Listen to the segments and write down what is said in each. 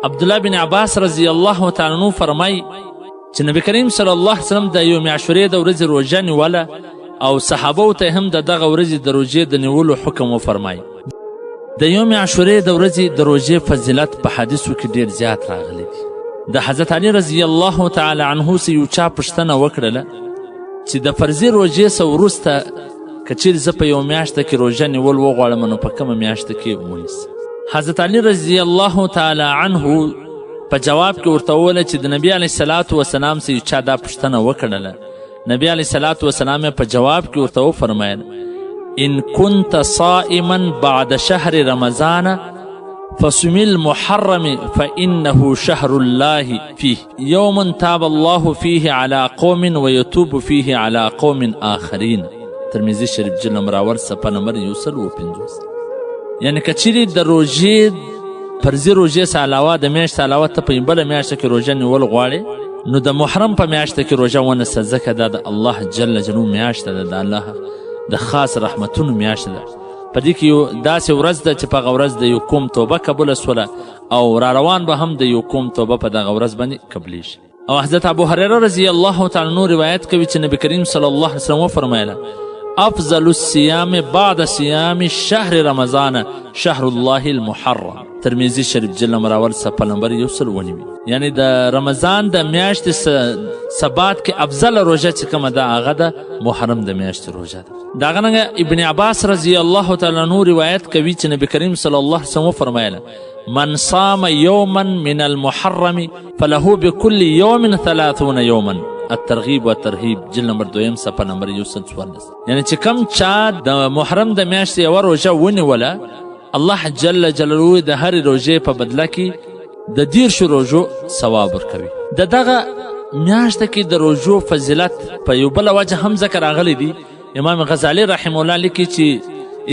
عبدالله بن عباس رضی الله تعالی عنه فرمای چې نبی کریم صلی الله علیه وسلم د یوم عاشورې د ورځې روژه نیوله او صحابو ته هم د دغه ورځې د روژې د نیولو حکم وفرمای. د یوم عاشورې د ورځې د روژې فضیلت په حدیثو کې ډېر زیات راغلی دی. د حضرت علي رضی الله تعالی عنه څه یو چا پوښتنه وکړله چې د فرضي روژې څه وروسته که چیرې زه په یوه میاشته کې روژه نیول وغواړم نو په کومه میاشته کې ونیسم. حضرت علي رضی الله تعالی عنه په جواب کې ورته وویله چې د نبي علیه الصلاة وسلام څه یو چا دا پوښتنه وکړله. نبي علیه الصلاة وسلام یې په جواب کې ورته وفرمیل ان كنت صائما بعد شهر رمضان فصم المحرم فإنه شهر الله فيه يوم تاب الله فيه على قوم ويتوب فيه على قوم آخرين. ترمذي شریف جلد نمبر اول صفحه نمبر 150. یعنی که چیرې د روژې فرضي روژې څخه علاوه د میاشتې علاوه ته په بله میاشته کې روژه نیول غواړې نو د محرم په میاشته کې روژه ونیسه، ځکه دا د الله جل جلاله میاشته ده، د الله د خاص رحمتونو میاشته ده. په دې کې یو داسې ورځ ده چې په هغه ورځ د یو قوم توبه قبوله سوله او را روان به هم د یو قوم توبه په دغه ورځ باندې قبلیږي. او حضرت ابو هریره رضی الله تعالی عنه روایت کوي چې نبی کریم صلی الله علیه وسلم وفرمایله افضل الصيام بعد صيام شهر رمضان شهر الله المحرم. ترمذي شریف جلد نمبر اول صفحه نمبر 190. یعنی د رمضان د میاشتې ثبات کې افضل روژه چې کومه ده هغه د محرم د میاشتې روژه ده. د هغه نه ابن عباس رضی الله تعالی عنه روایت کوي چې نبی کریم صلی الله علیه وسلم وفرمایله من صام یوما من المحرم فله بكل يوم 30 یوما. الترغیب و ترهیب جلد نمبر 2 صفحه نمبر 114. یعنی چې کم چا د محرم د میاشتې یوه روژه ونیوله الله جل جلاله د هرې روژې په بدله کې د 10 روژو ثواب ورکوي. د دغه میاشته کې د روژو فضیلت په یو بله وجه هم ذکر راغلی دی. امام غزالی رحمه الله لیکي چې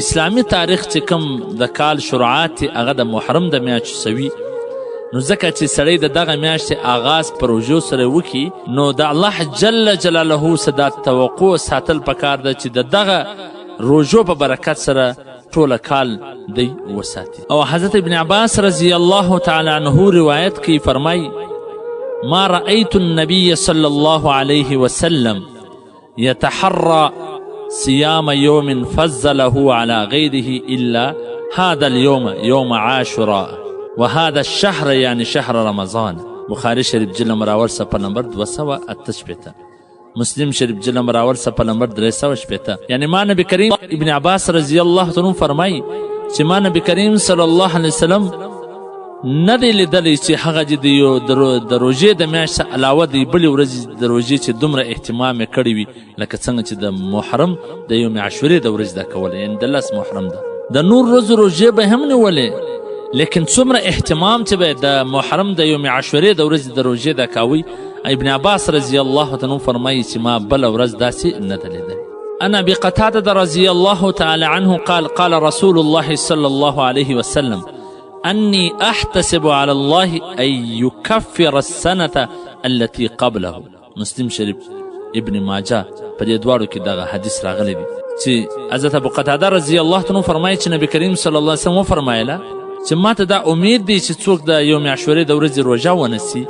اسلامي تاریخ چې کوم د کال شروعات هغه د محرم د میاشتې سوي، نو ځکه چې سړی د دغه میاشتې آغاز په روژو سره وکړي نو د الله جل جلاله څه دا توقع ساتل پکار ده چې د دغه روژو په برکت سره ټوله کال دی وساتي. او حضرت ابن عباس رضی الله تعالی عنه روایت کوي فرمای ما رأيت النبي صلى الله عليه وسلم يتحرى صيام يوم فضله على غيره إلا هذا اليوم يوم عاشوراء وهذا الشهر يعني شهر رمضان. بخاري شریف جلد نمبر اول صفحه نمبر 288. مسلم شریف جلد نمبر اول صفحه نمبر 380. یعنی ما نبی کریم ابن عباس رضی الله عنه فرمای چې ما نبی کریم صلی الله علیه وسلم نه دی لیدلی چې هغه د روژې د میاشتې علاوه د بلې ورځې د روژې چې دومره اهتمام یې کړی وي لکه څنګه چې د محرم د یوم عاشورې د ورځې دا کوله، یعنی د 10 محرم ده. د نور ورځو روژې به هم نیولې لیکن څومره اهتمام چې به د محرم د یوم عاشورې د ورځې د روژې دا کوي. ابن عباس رضی الله عنه فرمایي چې ما بله ورځ داسې نه ده لیدلې. عن ابي قتاده رضي الله تعالى عنه قال قال رسول الله صلى الله عليه وسلم اني احتسب على الله ان يكفر السنه التي قبله. مسلم شریف ابن ماجه په دې دواړو کې دغه حدیث راغلی دی چې حضرت ابو قتاده رضی الله عنه فرمایي چې نبی کریم صلی الله علیه وسلم وفرمایله چې ماته دا امید دی چې څوک د یوم عاشورې د ورځې روژه ونیسي،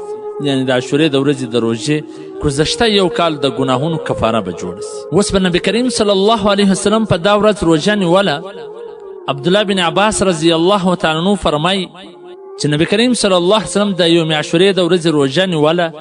یعنی د عاشورې د ورځې د روژې گذشته یو کال د ګناهونو کفاره به جوړه سي. اوس به نبی کریم صلی الله علیه وسلم په دا ورځ روژه نیوله. عبدالله بن عباس رضی الله تعالی عنه فرمای چې نبی کریم صلی الله علیه وسلم د یوم عاشورې د ورځې روژه نیوله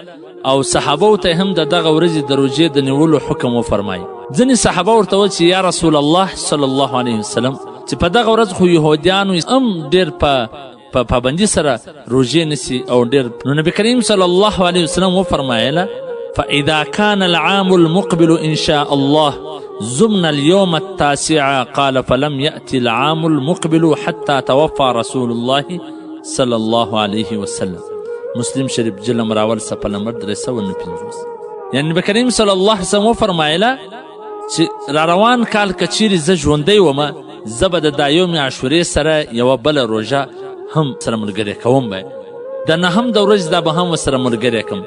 او صحابو ته هم د دغه ورځې د روژې د نیولو حکم وفرمای. ځینې صحابه ورته وویل چې یا رسول الله صلی الله علیه وسلم چې په دغه ورځ خو یهودیانو هم ډېر په پابندي سره روژې نیسي او ډېر. نو نبی کریم صلی الله علیه وسلم وفرمایله فاذا كان العام المقبل ان شاء الله زمنا اليوم التاسع قال فلم يأتي العام المقبل حتى توفى رسول الله صلى الله عليه وسلم. مسلم شریف جلد نمبر اول صفحه نمبر 359. یعنی نبی کریم صلی الله علیه وسلم وفرمایله چې را روان کال که چیرې زه ژوندی ومه زه به د دا یوم عاشورې سره یوه بله روژه هم سره ملګری کوم به د نهم د ورځې دا به هم ورسره ملګری کړم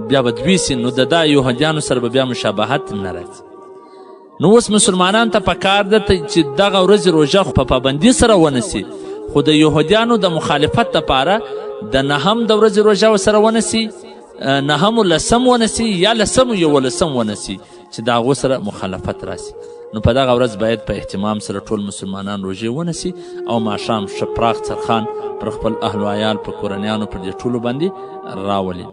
بیا به دوی سي نو د دا یهودیانو سره به بیا مشابهت نه راځي. نو اوس مسلمانان ته پکار ده چې دغه ورځې روژه خو په پابندي سره ونیسي، خو د یهودیانو د مخالفت دپاره د نهم د ورځې روژه ورسره ونیسي، نهم لسم ونیسي یا لسم یولسم ونیسي چې د هغو سره مخالفت راسي. نو په دغه ورځ باید په اهتمام سره ټول مسلمانان روژې ونیسي او ماښام ښه پراخ څرخان پر خپل اهل و عیال په کورنیانو پر دې ټولو باندې راولي.